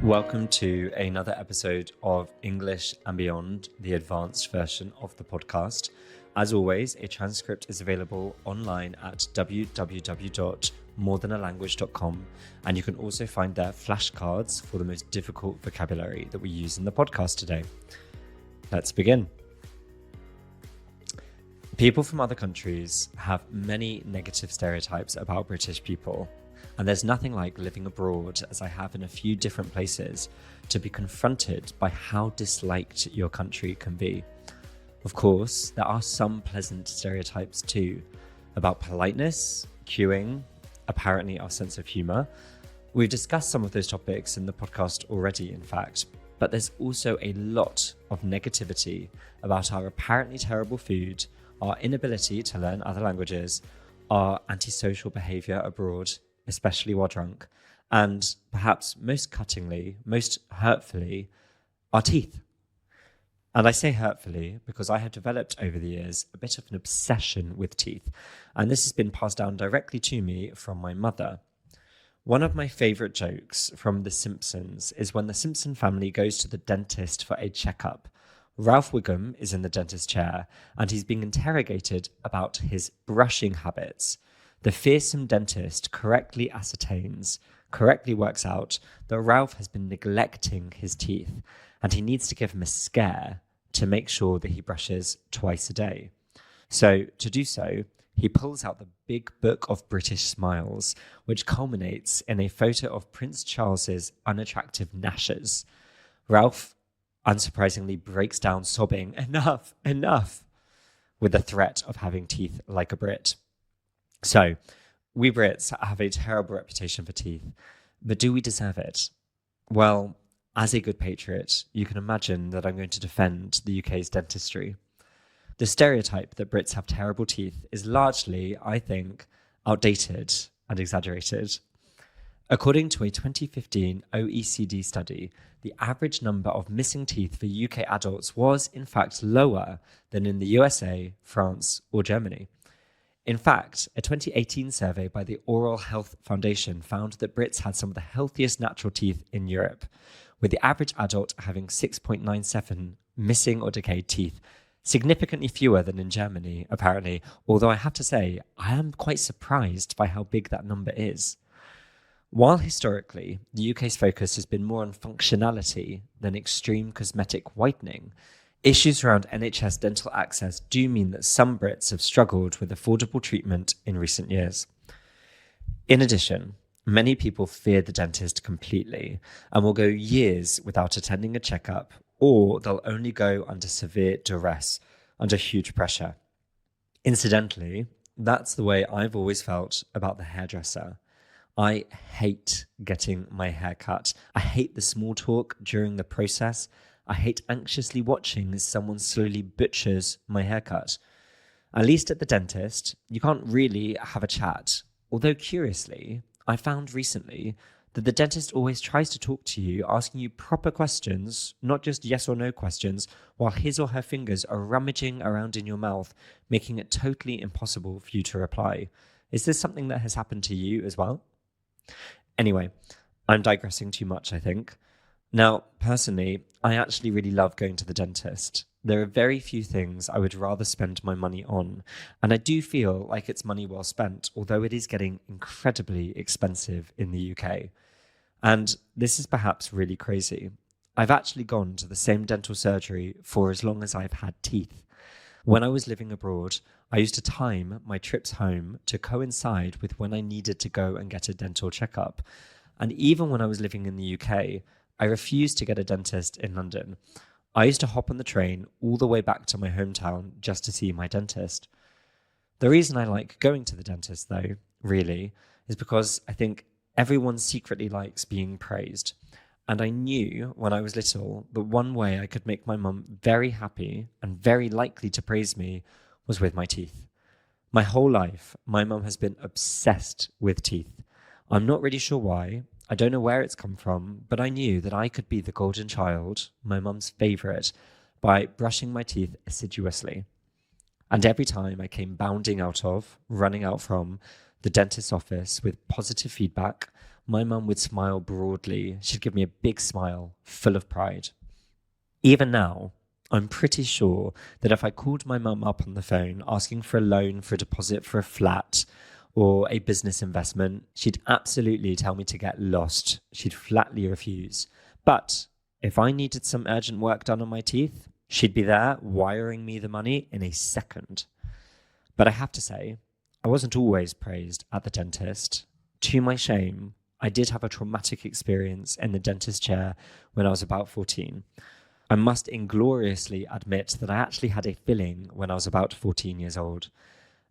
Welcome to another episode of English and Beyond, the advanced version of the podcast. As always, a transcript is available online at www.morethan.alanguage.com, and you can also find there flashcards for the most difficult vocabulary that we use in the podcast today. Let's begin. People from other countries have many negative stereotypes about British people. And there's nothing like living abroad, as I have in a few different places, to be confronted by how disliked your country can be. Of course, there are some pleasant stereotypes too, about politeness, queuing, apparently our sense of humour. We've discussed some of those topics in the podcast already, in fact, but there's also a lot of negativity about our apparently terrible food, our inability to learn other languages, our antisocial behaviour abroad, especially while drunk, and perhaps most cuttingly, most hurtfully, our teeth. And I say hurtfully because I have developed over the years a bit of an obsession with teeth, and this has been passed down directly to me from my mother. One of my favourite jokes from The Simpsons is when the Simpson family goes to the dentist for a checkup. Ralph Wiggum is in the dentist chair, and he's being interrogated about his brushing habits. The fearsome dentist correctly works out that Ralph has been neglecting his teeth, and he needs to give him a scare to make sure that he brushes twice a day. So to do so, he pulls out the big book of British smiles, which culminates in a photo of Prince Charles's unattractive gnashes. Ralph, unsurprisingly, breaks down sobbing, "Enough, enough," with the threat of having teeth like a Brit. So, we Brits have a terrible reputation for teeth, but do we deserve it? Well, as a good patriot, you can imagine that I'm going to defend the UK's dentistry. The stereotype that Brits have terrible teeth is largely, I think, outdated and exaggerated. According to a 2015 OECD study, the average number of missing teeth for UK adults was, in fact, lower than in the USA, France, or Germany. In fact, a 2018 survey by the Oral Health Foundation found that Brits had some of the healthiest natural teeth in Europe, with the average adult having 6.97 missing or decayed teeth, significantly fewer than in Germany, apparently, although I have to say, I am quite surprised by how big that number is. While historically, the UK's focus has been more on functionality than extreme cosmetic whitening, issues around NHS dental access do mean that some Brits have struggled with affordable treatment in recent years. In addition, many people fear the dentist completely and will go years without attending a checkup, or they'll only go under severe duress, under huge pressure. Incidentally, that's the way I've always felt about the hairdresser. I hate getting my hair cut. I hate the small talk during the process. I hate anxiously watching as someone slowly butchers my haircut. At least at the dentist, you can't really have a chat. Although curiously, I found recently that the dentist always tries to talk to you, asking you proper questions, not just yes or no questions, while his or her fingers are rummaging around in your mouth, making it totally impossible for you to reply. Is this something that has happened to you as well? Anyway, I'm digressing too much, I think. Now, personally, I actually really love going to the dentist. There are very few things I would rather spend my money on, and I do feel like it's money well spent, although it is getting incredibly expensive in the UK. And this is perhaps really crazy. I've actually gone to the same dental surgery for as long as I've had teeth. When I was living abroad, I used to time my trips home to coincide with when I needed to go and get a dental checkup. And even when I was living in the UK, I refused to get a dentist in London. I used to hop on the train all the way back to my hometown just to see my dentist. The reason I like going to the dentist, though, really, is because I think everyone secretly likes being praised. And I knew when I was little that one way I could make my mum very happy and very likely to praise me was with my teeth. My whole life, my mum has been obsessed with teeth. I'm not really sure why. I don't know where it's come from, but I knew that I could be the golden child, my mum's favourite, by brushing my teeth assiduously. And every time I came bounding out of, running out from, the dentist's office with positive feedback, my mum would smile broadly. She'd give me a big smile, full of pride. Even now, I'm pretty sure that if I called my mum up on the phone asking for a loan for a deposit for a flat or a business investment, she'd absolutely tell me to get lost. She'd flatly refuse. But if I needed some urgent work done on my teeth, she'd be there wiring me the money in a second. But I have to say, I wasn't always praised at the dentist. To my shame, I did have a traumatic experience in the dentist chair when I was about 14. I must ingloriously admit that I actually had a filling when I was about 14 years old.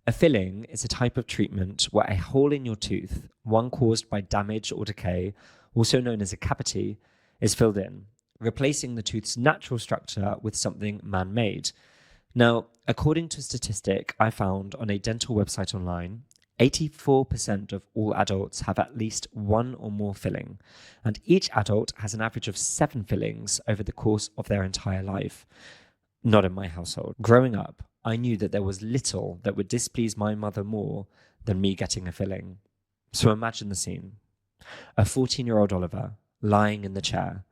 A filling is a type of treatment where a hole in your tooth, one caused by damage or decay, also known as a cavity, is filled in, replacing the tooth's natural structure with something man-made. Now, according to a statistic I found on a dental website online, 84% of all adults have at least one or more filling, and each adult has an average of 7 fillings over the course of their entire life. Not in my household. Growing up, I knew that there was little that would displease my mother more than me getting a filling. So imagine the scene. A 14-year-old Oliver lying in the chair.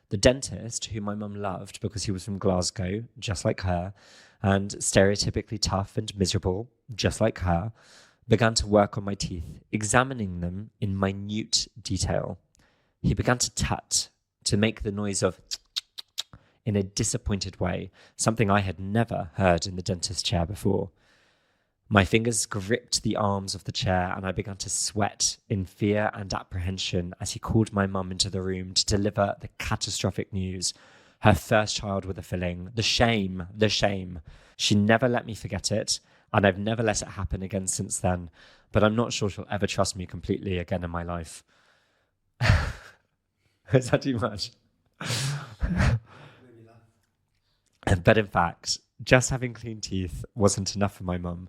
The dentist, who my mum loved because he was from Glasgow, just like her, and stereotypically tough and miserable, just like her, began to work on my teeth, examining them in minute detail. He began to tut, to make the noise of in a disappointed way, something I had never heard in the dentist chair before. My fingers gripped the arms of the chair and I began to sweat in fear and apprehension as he called my mum into the room to deliver the catastrophic news. Her first child with a filling. The shame, the shame. She never let me forget it, and I've never let it happen again since then, but I'm not sure she'll ever trust me completely again in my life. Is that too much? But in fact, just having clean teeth wasn't enough for my mum.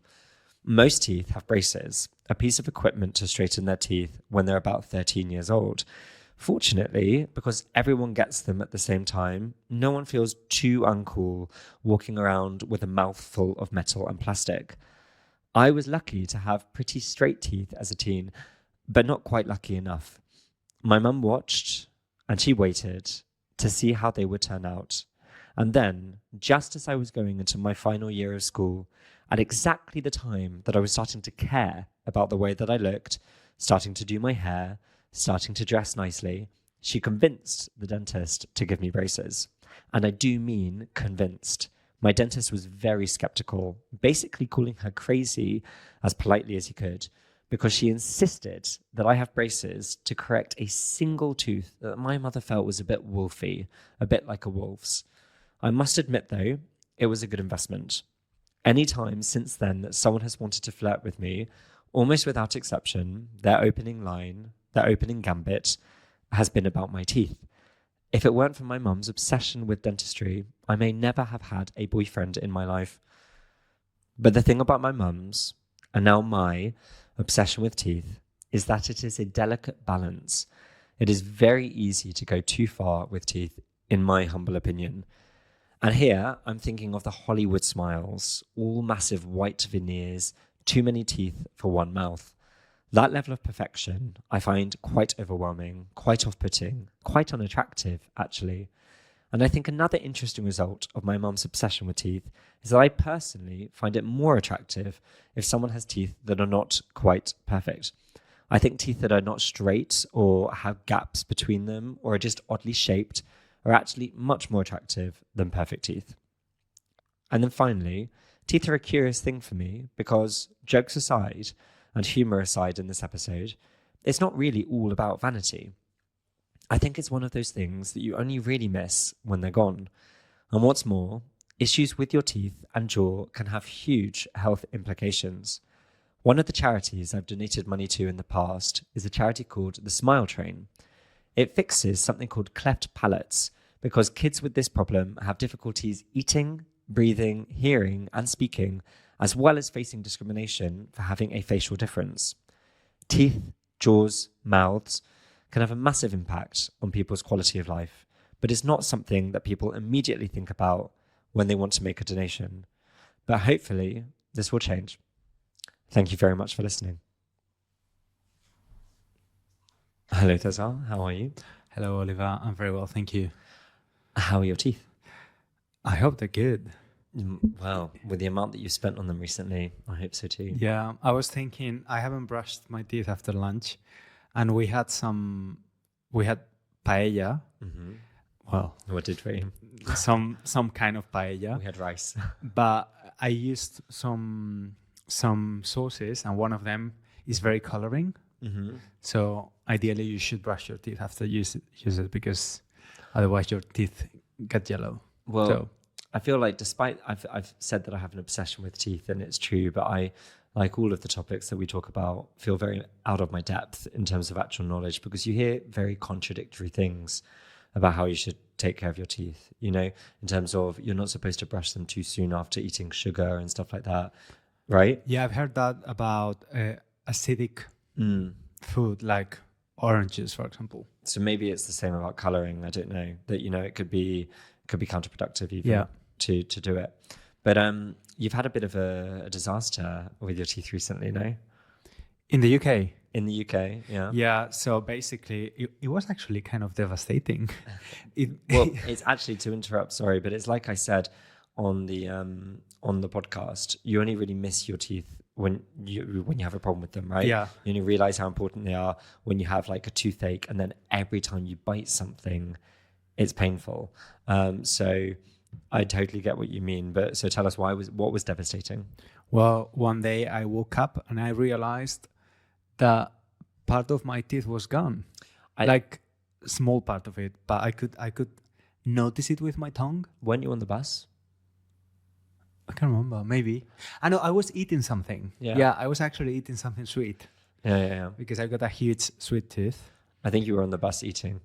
Most teeth have braces, a piece of equipment to straighten their teeth when they're about 13 years old. Fortunately, because everyone gets them at the same time, no one feels too uncool walking around with a mouthful of metal and plastic. I was lucky to have pretty straight teeth as a teen, but not quite lucky enough. My mum watched, and she waited to see how they would turn out. And then, just as I was going into my final year of school, at exactly the time that I was starting to care about the way that I looked, starting to do my hair, starting to dress nicely, she convinced the dentist to give me braces. And I do mean convinced. My dentist was very skeptical, basically calling her crazy as politely as he could, because she insisted that I have braces to correct a single tooth that my mother felt was a bit wolfy, a bit like a wolf's. I must admit, though, it was a good investment. Any time since then that someone has wanted to flirt with me, almost without exception, their opening line, their opening gambit, has been about my teeth. If it weren't for my mum's obsession with dentistry, I may never have had a boyfriend in my life. But the thing about my mum's, and now my, obsession with teeth is that it is a delicate balance. It is very easy to go too far with teeth, in my humble opinion. And here, I'm thinking of the Hollywood smiles, all massive white veneers, too many teeth for one mouth. That level of perfection I find quite overwhelming, quite off-putting, quite unattractive, actually. And I think another interesting result of my mum's obsession with teeth is that I personally find it more attractive if someone has teeth that are not quite perfect. I think teeth that are not straight or have gaps between them or are just oddly shaped are actually much more attractive than perfect teeth. And then finally, teeth are a curious thing for me because, jokes aside, and humour aside in this episode, it's not really all about vanity. I think it's one of those things that you only really miss when they're gone. And what's more, issues with your teeth and jaw can have huge health implications. One of the charities I've donated money to in the past is a charity called the Smile Train. It fixes something called cleft palates because kids with this problem have difficulties eating, breathing, hearing, and speaking, as well as facing discrimination for having a facial difference. Teeth, jaws, mouths can have a massive impact on people's quality of life, but it's not something that people immediately think about when they want to make a donation. But hopefully, this will change. Thank you very much for listening. Hello, César. How are you? Hello, Oliver. I'm very well, thank you. How are your teeth? I hope they're good. Well, with the amount that you spent on them recently, I hope so too. Yeah, I was thinking I haven't brushed my teeth after lunch, and we had paella. Mm-hmm. Well, What did we? some kind of paella, We had rice. but I used some sauces, and one of them is very coloring. Mm-hmm. So ideally, you should brush your teeth after use it because otherwise your teeth get yellow. Well, So, I feel like despite I've said that I have an obsession with teeth, and it's true, but I, like all of the topics that we talk about, feel very out of my depth in terms of actual knowledge, because you hear very contradictory things about how you should take care of your teeth, you know, in terms of you're not supposed to brush them too soon after eating sugar and stuff like that, right? yeah, I've heard that about acidic food like oranges, for example. So maybe it's the same about coloring. I don't know, that, you know, it could be counterproductive even to do it. But you've had a bit of a disaster with your teeth recently, no? In the UK. In the UK, yeah. Yeah, so basically it was actually kind of devastating. Well, it's actually, to interrupt, sorry, but it's like I said on the podcast, you only really miss your teeth when you have a problem with them, right? Yeah. You only realize how important they are when you have like a toothache, and then every time you bite something, it's painful. So I totally get what you mean. But so tell us what was devastating? Well, one day I woke up and I realized that part of my teeth was gone. Like small part of it, but I could notice it with my tongue. Weren't you on the bus? I can't remember. Maybe. I know I was eating something. Yeah, I was actually eating something sweet. Yeah. Because I got a huge sweet tooth. I think you were on the bus eating.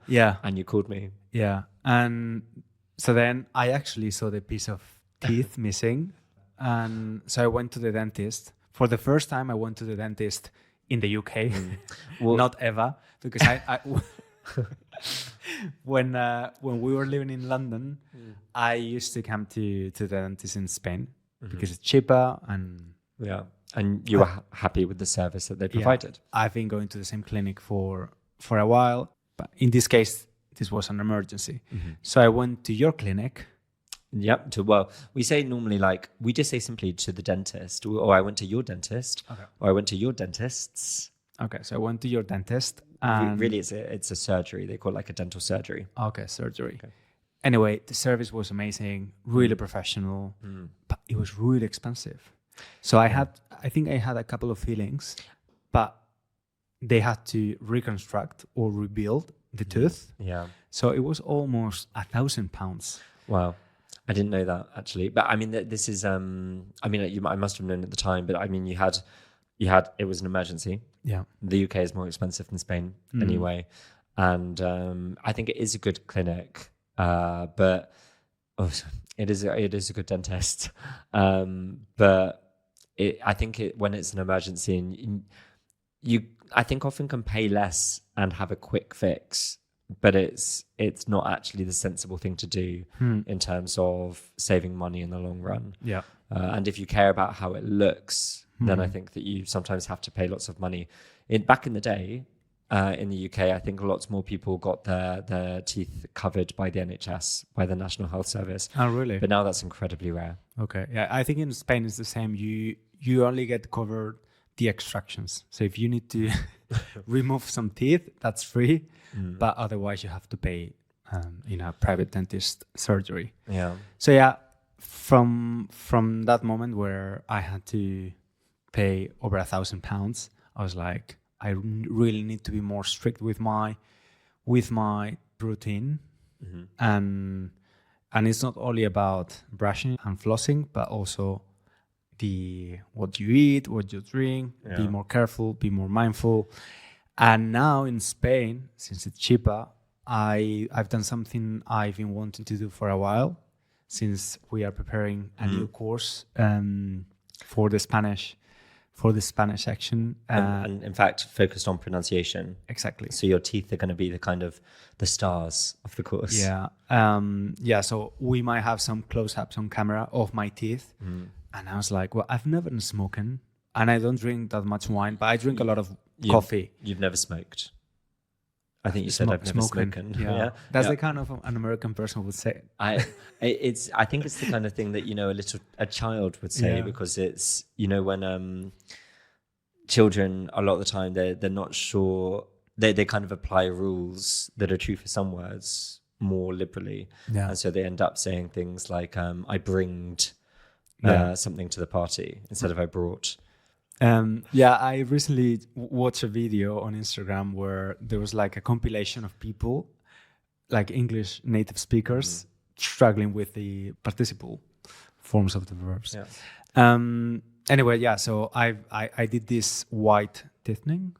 Yeah. And you called me. Yeah. And so then I actually saw the piece of teeth missing. And so I went to the dentist. For the first time, I went to the dentist in the UK. Well, not ever. Because I when we were living in London, I used to come to the dentist in Spain because it's cheaper and... Yeah. And you were happy with the service that they provided? Yeah, I've been going to the same clinic for a while, but in this case, this was an emergency. So I went to your clinic. Yep. Well, we say normally, like, we just say simply to the dentist, or I went to your dentist, or I went to your dentist's. Okay, so I went to your dentist. Really, it's a surgery. They call it like a dental surgery. Okay, surgery. Okay. Anyway, the service was amazing, really professional, but it was really expensive. So I think I had a couple of fillings, but they had to reconstruct or rebuild the tooth. Yeah. So it was almost £1,000. Wow. I didn't know that, actually. But I mean, this is, I must have known at the time, but I mean, you had, it was an emergency. Yeah. The UK is more expensive than Spain anyway. And I think it is a good clinic, but it is a good dentist. But I think when it's an emergency, and I think often can pay less and have a quick fix, but it's not actually the sensible thing to do in terms of saving money in the long run. Yeah. And if you care about how it looks, then I think that you sometimes have to pay lots of money. Back in the day, in the UK, I think lots more people got their teeth covered by the NHS, by the National Health Service. Oh, really? But now that's incredibly rare. Okay. Yeah, I think in Spain it's the same. You only get covered the extractions. So if you need to remove some teeth, that's free. But otherwise you have to pay in a private dentist surgery. Yeah. So yeah, from that moment where I had to pay over £1,000, I was like, I really need to be more strict with my routine. And it's not only about brushing and flossing, but also what you eat, what you drink, be more careful, be more mindful. And now in Spain, since it's cheaper, I've done something I've been wanting to do for a while, since we are preparing a new course for the Spanish section. And in fact, focused on pronunciation. Exactly. So your teeth are going to be the kind of the stars of the course. Yeah. So we might have some close-ups on camera of my teeth. And I was like, well, I've never smoked and I don't drink that much wine, but I drink a lot of coffee. You've never smoked? I think you said I've never spoken. Yeah. That's the kind of an American person would say. I think it's the kind of thing that, you know, a child would say, because it's, you know, when children, a lot of the time they're not sure, they kind of apply rules that are true for some words more liberally. Yeah. And so they end up saying things like, I bringed something to the party instead of I brought. I recently watched a video on Instagram where there was like a compilation of people, like English native speakers, struggling with the participle forms of the verbs. Yeah. So I did this whitening.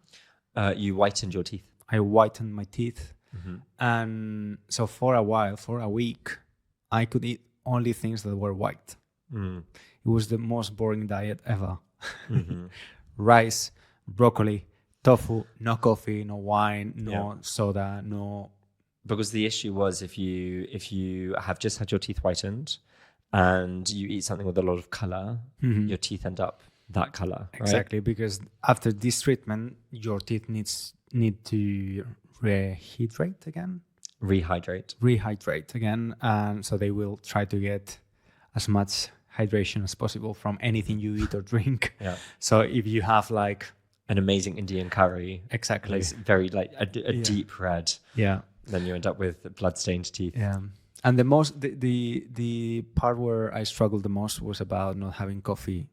You whitened your teeth. I whitened my teeth. And so for a week, I could eat only things that were white. It was the most boring diet ever. Rice, broccoli, tofu, no coffee, no wine, no soda, no. Because the issue was if you have just had your teeth whitened and you eat something with a lot of color, your teeth end up that color. Exactly, right? Because after this treatment, your teeth need to rehydrate again. Rehydrate again, and so they will try to get as much hydration as possible from anything you eat or drink. So if you have like an amazing Indian curry, exactly, it's very like a deep red, then you end up with blood-stained teeth. And the part where I struggled the most was about not having coffee.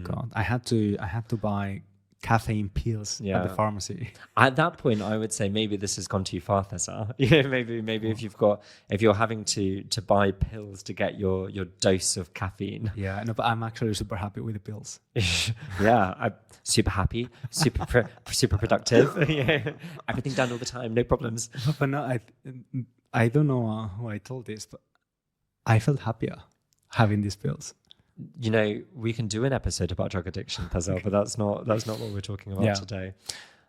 God, I had to buy caffeine pills at the pharmacy. At that point, I would say maybe this has gone too far, César. Maybe if you're having to buy pills to get your dose of caffeine. Yeah, no, but I'm actually super happy with the pills. I'm super happy, super productive. Everything done all the time, no problems. But no, I don't know who I told this, but I felt happier having these pills. You know, we can do an episode about drug addiction, César, but that's not what we're talking about today.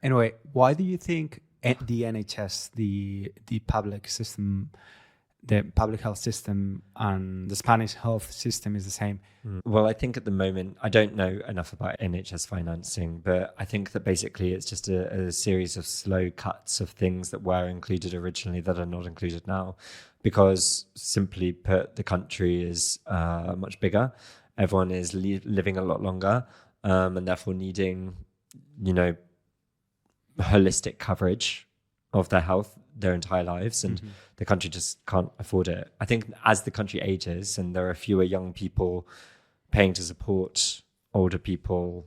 Anyway, why do you think the NHS, the public system, the public health system, and the Spanish health system is the same? Well, I think at the moment, I don't know enough about NHS financing, but I think that basically it's just a series of slow cuts of things that were included originally that are not included now, because simply put, the country is much bigger. Everyone is living a lot longer, and therefore needing, you know, holistic coverage of their health their entire lives, and the country just can't afford it. I think as the country ages and there are fewer young people paying to support older people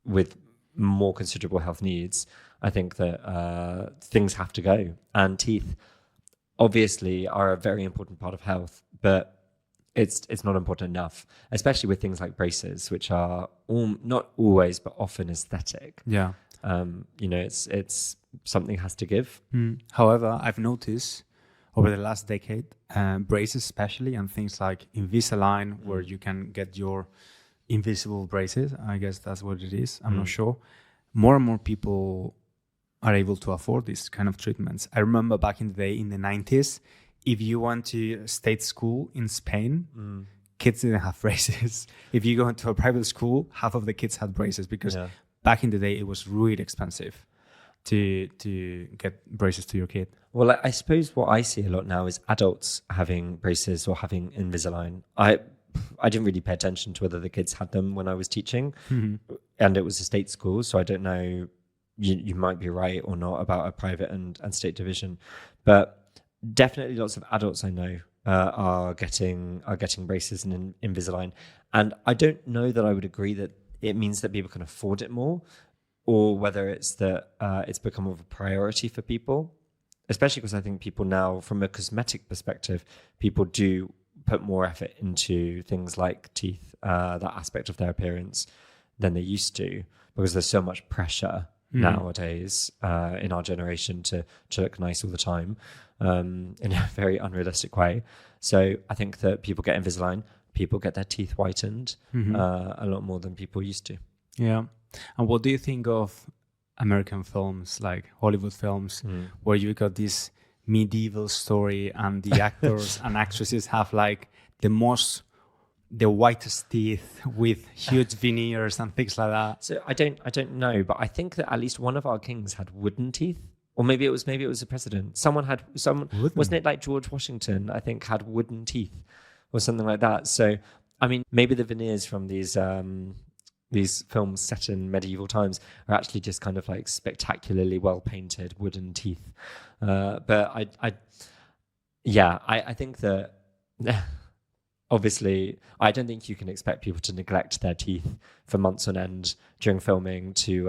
with more considerable health needs, I think that things have to go. And teeth obviously are a very important part of health, but it's not important enough, especially with things like braces, which are not always, but often aesthetic. Yeah. You know, it's something has to give. However, I've noticed over the last decade, braces especially, and things like Invisalign, where you can get your invisible braces. I guess that's what it is. I'm not sure. More and more people are able to afford these kind of treatments. I remember back in the day, in the 90s, if you went to state school in Spain, kids didn't have braces. If you go into a private school, half of the kids had braces, because back in the day, it was really expensive to get braces to your kid. Well, I suppose what I see a lot now is adults having braces or having Invisalign. I didn't really pay attention to whether the kids had them when I was teaching, and it was a state school, so I don't know. You might be right or not about a private and state division, but definitely lots of adults I know are getting braces and Invisalign, and I don't know that I would agree that it means that people can afford it more, or whether it's that it's become more of a priority for people, especially because I think people now, from a cosmetic perspective, people do put more effort into things like teeth, that aspect of their appearance, than they used to, because there's so much pressure nowadays in our generation to look nice all the time, in a very unrealistic way. So I think that people get Invisalign, people get their teeth whitened a lot more than people used to. Yeah. And what do you think of American films, like Hollywood films, where you got this medieval story and the actors and actresses have like the whitest teeth with huge veneers and things like that? So I don't know, but I think that at least one of our kings had wooden teeth. Or maybe it was a president. Wooden. Wasn't it like George Washington, I think, had wooden teeth or something like that. So, I mean, maybe the veneers from these films set in medieval times are actually just kind of like spectacularly well painted wooden teeth. But I think that obviously, I don't think you can expect people to neglect their teeth for months on end during filming to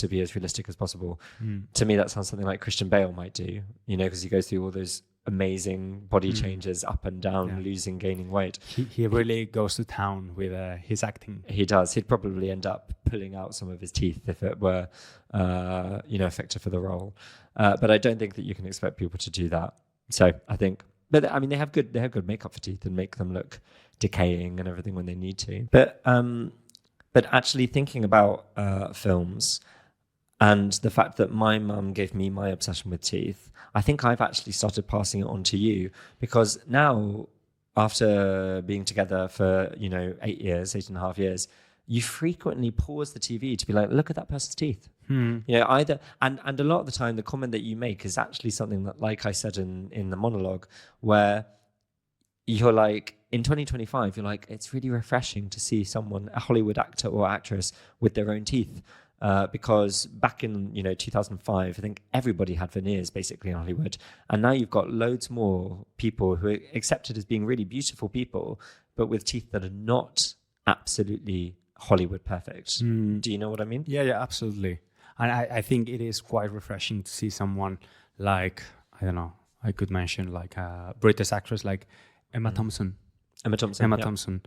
be as realistic as possible. To me, that sounds something like Christian Bale might do, because he goes through all those amazing body changes up and down, losing, gaining weight. He really goes to town with his acting. He does. He'd probably end up pulling out some of his teeth if it were, effective for the role. But I don't think that you can expect people to do that. So I think, but I mean, they have good makeup for teeth and make them look decaying and everything when they need to. But actually thinking about films and the fact that my mum gave me my obsession with teeth, I think I've actually started passing it on to you, because now, after being together for 8.5 years, you frequently pause the TV to be like, look at that person's teeth. Either and a lot of the time the comment that you make is actually something that, like I said in the monologue, where you're like, in 2025, you're like, it's really refreshing to see someone, a Hollywood actor or actress, with their own teeth. Because back in 2005, I think everybody had veneers basically in Hollywood, and now you've got loads more people who are accepted as being really beautiful people, but with teeth that are not absolutely Hollywood perfect. Do you know what I mean? Yeah, absolutely. And I think it is quite refreshing to see someone like, I don't know, I could mention like a British actress like Emma Thompson. Emma Thompson.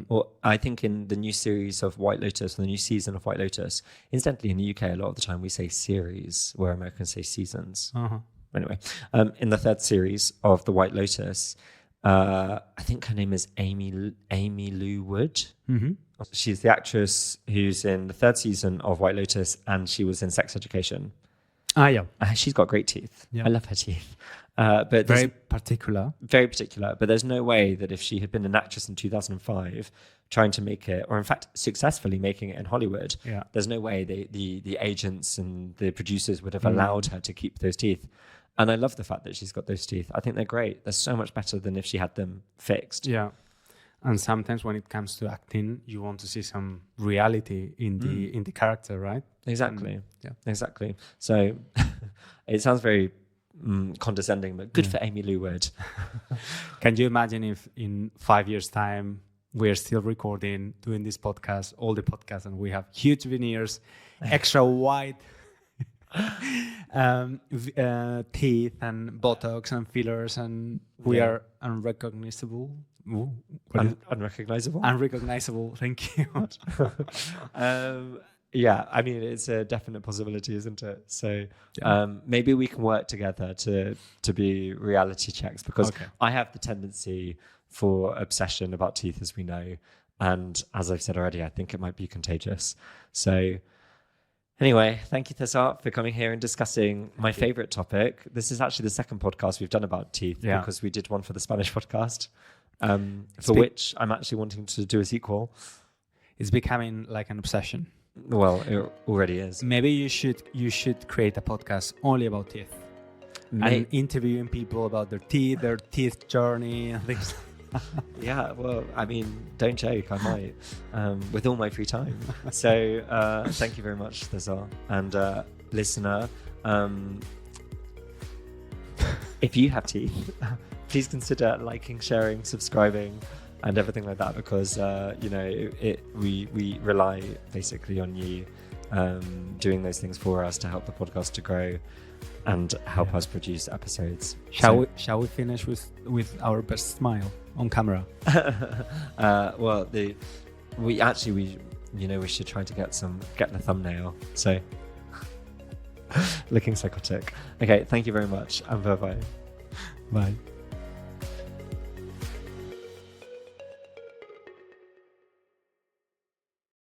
Or I think in the new series of White Lotus, the new season of White Lotus, incidentally in the UK, a lot of the time we say series, where Americans say seasons. Anyway, in the third series of the White Lotus, I think her name is Amy Lou Wood. She's the actress who's in the third season of White Lotus, and she was in Sex Education. She's got great teeth. I love her teeth. But very particular. But there's no way that if she had been an actress in 2005 trying to make it, or in fact successfully making it in Hollywood, there's no way the agents and the producers would have allowed her to keep those teeth. And I love the fact that she's got those teeth. I think they're great. They're so much better than if she had them fixed. Yeah. And sometimes when it comes to acting, you want to see some reality in the character, right? Exactly. Exactly. So it sounds very condescending, but good for Amy Lou Wood. Can you imagine if in 5 years' time we're still recording, doing this podcast, all the podcasts, and we have huge veneers, extra white teeth and Botox and fillers, and we are unrecognizable. Unrecognizable. Thank you. I mean, it's a definite possibility, isn't it? So maybe we can work together to be reality checks, because I have the tendency for obsession about teeth, as we know. And as I've said already, I think it might be contagious. So anyway, thank you, César, for coming here and discussing my favorite topic. This is actually the second podcast we've done about teeth, because we did one for the Spanish podcast, which I'm actually wanting to do a sequel. It's becoming like an obsession. Well, it already is. Maybe you should create a podcast only about teeth, and interviewing people about their teeth journey and things. Yeah, well, I mean, don't joke, I might, with all my free time. So thank you very much, César. And listener, if you have teeth, please consider liking, sharing, subscribing, and everything like that, because we rely basically on you doing those things for us to help the podcast to grow and help us produce episodes. Shall we finish with our best smile on camera? Well, we should try to get the thumbnail. So looking psychotic. Okay, thank you very much, and bye.